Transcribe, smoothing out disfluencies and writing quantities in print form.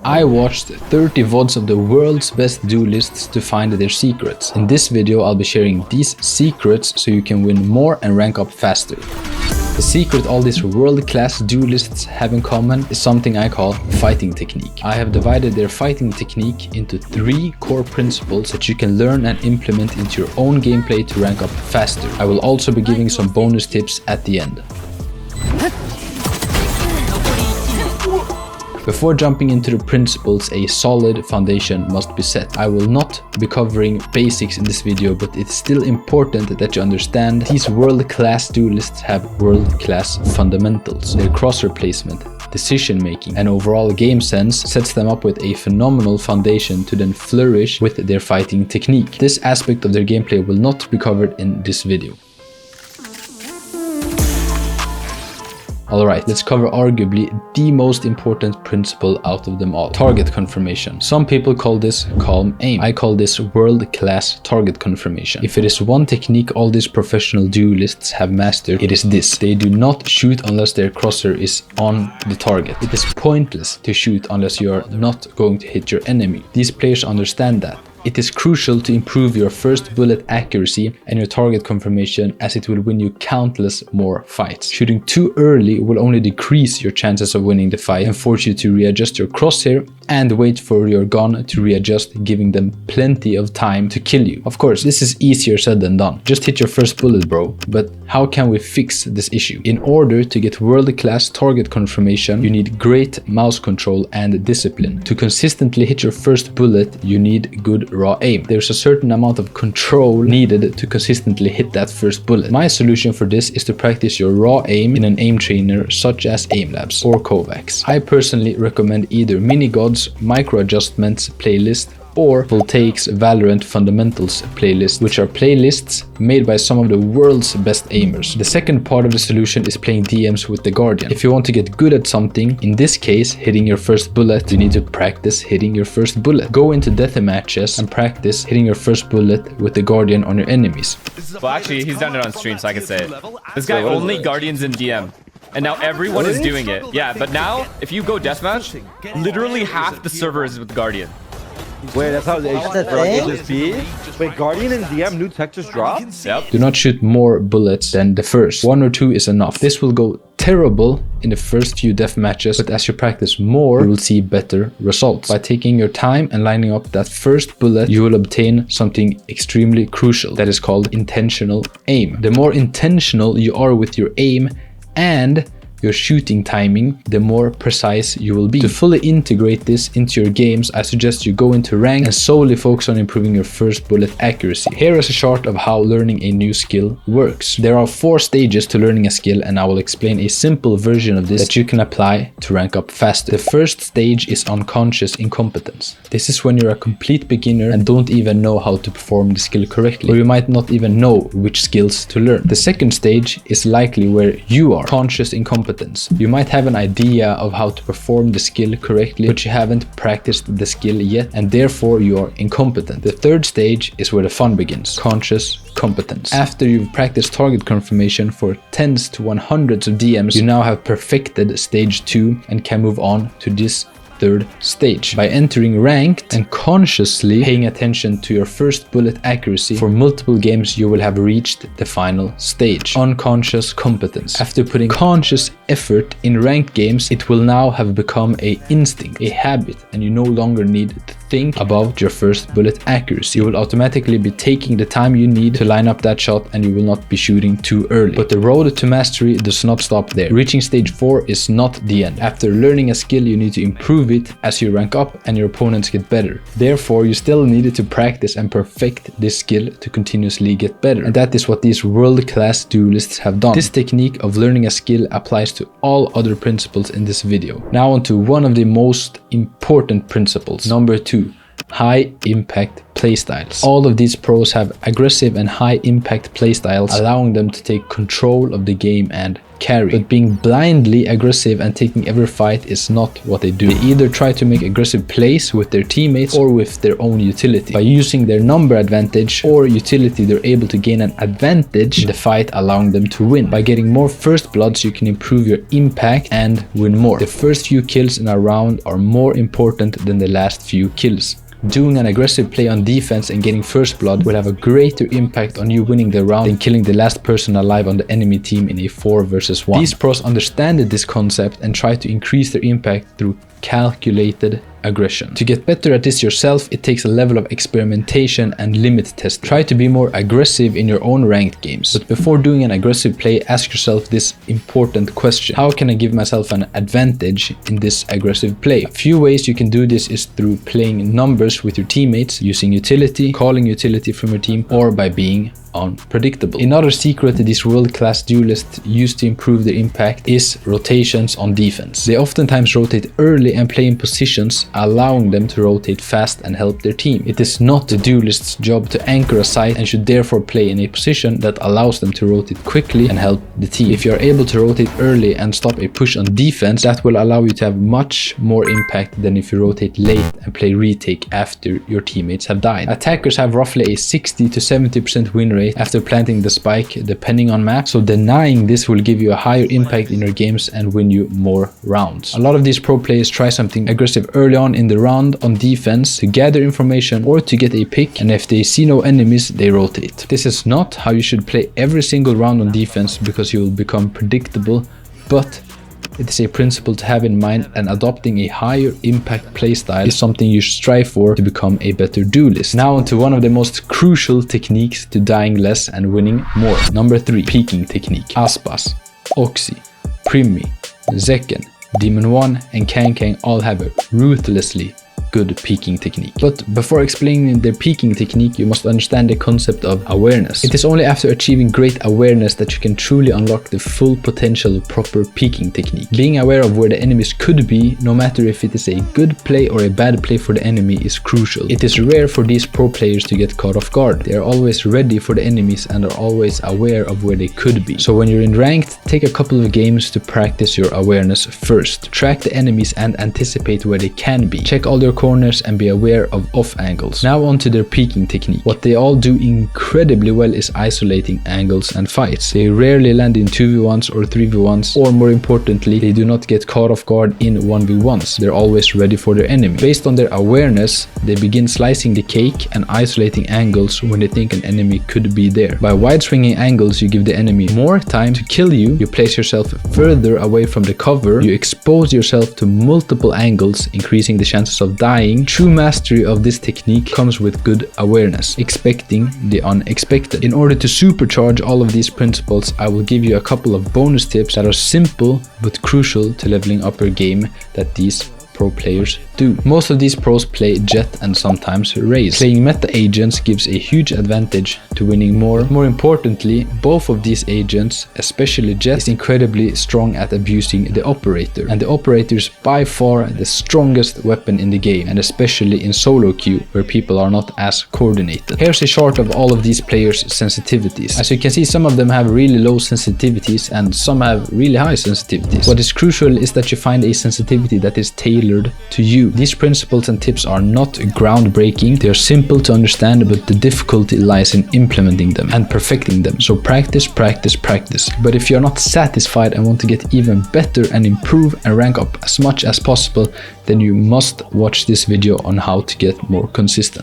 I watched 30 VODs of the world's best duelists to find their secrets. In this video, I'll be sharing these secrets so you can win more and rank up faster. The secret all these world-class duelists have in common is something I call fighting technique. I have divided their fighting technique into 3 core principles that you can learn and implement into your own gameplay to rank up faster. I will also be giving some bonus tips at the end. Before jumping into the principles, a solid foundation must be set. I will not be covering basics in this video, but it's still important that you understand these world-class duelists have world-class fundamentals. Their crosshair placement, decision making, and overall game sense sets them up with a phenomenal foundation to then flourish with their fighting technique. This aspect of their gameplay will not be covered in this video. Alright, let's cover arguably the most important principle out of them all. Target confirmation. Some people call this calm aim. I call this world-class target confirmation. If it is one technique all these professional duelists have mastered, it is this. They do not shoot unless their crosshair is on the target. It is pointless to shoot unless you are not going to hit your enemy. These players understand that. It is crucial to improve your first bullet accuracy and your target confirmation, as it will win you countless more fights. Shooting too early will only decrease your chances of winning the fight and force you to readjust your crosshair and wait for your gun to readjust, giving them plenty of time to kill you. Of course, this is easier said than done. Just hit your first bullet, bro. But how can we fix this issue? In order to get world-class target confirmation, you need great mouse control and discipline. To consistently hit your first bullet, you need good raw aim. There's a certain amount of control needed to consistently hit that first bullet. My solution for this is to practice your raw aim in an aim trainer such as Aimlabs or Kovacs. I personally recommend either Minigods Micro Adjustments playlist or Voltaic's Valorant Fundamentals playlist, which are playlists made by some of the world's best aimers. The second part of the solution is playing DMs with the Guardian. If you want to get good at something, in this case hitting your first bullet, you need to practice hitting your first bullet. Go into death matches and practice hitting your first bullet with the Guardian on your enemies. Well, actually, he's done it on stream, so I can say it. This guy only Guardians in DM. And now everyone is doing it. Yeah, but now, if you go deathmatch, literally half the server is with Guardian. Wait, that's how they HSP? Wait, Guardian and DM new tech just dropped? Yep. Do not shoot more bullets than the first. 1 or 2 is enough. This will go terrible in the first few death matches, but as you practice more, you will see better results. By taking your time and lining up that first bullet, you will obtain something extremely crucial that is called intentional aim. The more intentional you are with your aim and your shooting timing, the more precise you will be. To fully integrate this into your games, I suggest you go into rank and solely focus on improving your first bullet accuracy. Here is a chart of how learning a new skill works. There are 4 stages to learning a skill, and I will explain a simple version of this that you can apply to rank up faster. The first stage is unconscious incompetence. This is when you're a complete beginner and don't even know how to perform the skill correctly, or you might not even know which skills to learn. The second stage is likely where you are conscious incompetence. You might have an idea of how to perform the skill correctly, but you haven't practiced the skill yet, and therefore you are incompetent. The third stage is where the fun begins, conscious competence. After you've practiced target confirmation for tens to 100s of DMs, you now have perfected stage 2 and can move on to this third stage. By entering ranked and consciously paying attention to your first bullet accuracy for multiple games, you will have reached the final stage, unconscious competence. After putting conscious effort in ranked games, it will now have become an instinct, a habit, and you no longer need to think about your first bullet accuracy. You will automatically be taking the time you need to line up that shot, and you will not be shooting too early. But the road to mastery does not stop there. Reaching stage 4 is not the end. After learning a skill, you need to improve it as you rank up and your opponents get better. Therefore, you still needed to practice and perfect this skill to continuously get better. And that is what these world-class duelists have done. This technique of learning a skill applies to all other principles in this video. Now on to one of the most important principles. Number 2. High impact playstyles. All of these pros have aggressive and high impact playstyles, allowing them to take control of the game and carry. But being blindly aggressive and taking every fight is not what they do. They either try to make aggressive plays with their teammates or with their own utility. By using their number advantage or utility, they're able to gain an advantage in the fight, allowing them to win. By getting more first bloods, you can improve your impact and win more. The first few kills in a round are more important than the last few kills. Doing an aggressive play on defense and getting first blood will have a greater impact on you winning the round than killing the last person alive on the enemy team in a 4 versus 1. These pros understand this concept and try to increase their impact through calculated aggression. To get better at this yourself, it takes a level of experimentation and limit test. Try to be more aggressive in your own ranked games. But before doing an aggressive play, ask yourself this important question. How can I give myself an advantage in this aggressive play? A few ways you can do this is through playing numbers with your teammates, using utility, calling utility from your team, or by being unpredictable. Another secret that these world-class duelists use to improve their impact is rotations on defense. They oftentimes rotate early and play in positions, allowing them to rotate fast and help their team. It is not the duelist's job to anchor a site and should therefore play in a position that allows them to rotate quickly and help the team. If you are able to rotate early and stop a push on defense, that will allow you to have much more impact than if you rotate late and play retake after your teammates have died. Attackers have roughly a 60 to 70% win rate after planting the spike depending on map, so denying this will give you a higher impact in your games and win you more rounds. A lot of these pro players try something aggressive early on in the round on defense to gather information or to get a pick, and if they see no enemies, they rotate. This is not how you should play every single round on defense because you will become predictable, but it is a principle to have in mind, and adopting a higher impact playstyle is something you should strive for to become a better duelist. Now onto one of the most crucial techniques to dying less and winning more. Number 3, peeking technique. Aspas, Oxy, Primi, Zekken, Demon 1 and Kang all have a ruthlessly good peeking technique. But before explaining their peeking technique, you must understand the concept of awareness. It is only after achieving great awareness that you can truly unlock the full potential of proper peeking technique. Being aware of where the enemies could be, no matter if it is a good play or a bad play for the enemy, is crucial. It is rare for these pro players to get caught off guard. They are always ready for the enemies and are always aware of where they could be. So when you're in ranked, take a couple of games to practice your awareness first. Track the enemies and anticipate where they can be. Check all their corners and be aware of off angles. Now onto their peeking technique. What they all do incredibly well is isolating angles and fights. They rarely land in 2v1s or 3v1s, or more importantly, they do not get caught off guard in 1v1s. They're always ready for their enemy. Based on their awareness, they begin slicing the cake and isolating angles when they think an enemy could be there. By wide swinging angles, you give the enemy more time to kill you, you place yourself further away from the cover, you expose yourself to multiple angles, increasing the chances of dying. True mastery of this technique comes with good awareness, expecting the unexpected. In order to supercharge all of these principles, I will give you a couple of bonus tips that are simple but crucial to leveling up your game that these pro players do. Most of these pros play Jet and sometimes Raze. Playing meta agents gives a huge advantage to winning more. More importantly, both of these agents, especially Jet, is incredibly strong at abusing the operator, and the operator is by far the strongest weapon in the game, and especially in solo queue where people are not as coordinated. Here's a chart of all of these players' sensitivities. As you can see, some of them have really low sensitivities and some have really high sensitivities. What is crucial is that you find a sensitivity that is tailored to you. These principles and tips are not groundbreaking, they are simple to understand, but the difficulty lies in implementing them and perfecting them. So practice, practice, practice. But if you're not satisfied and want to get even better and improve and rank up as much as possible, then you must watch this video on how to get more consistent.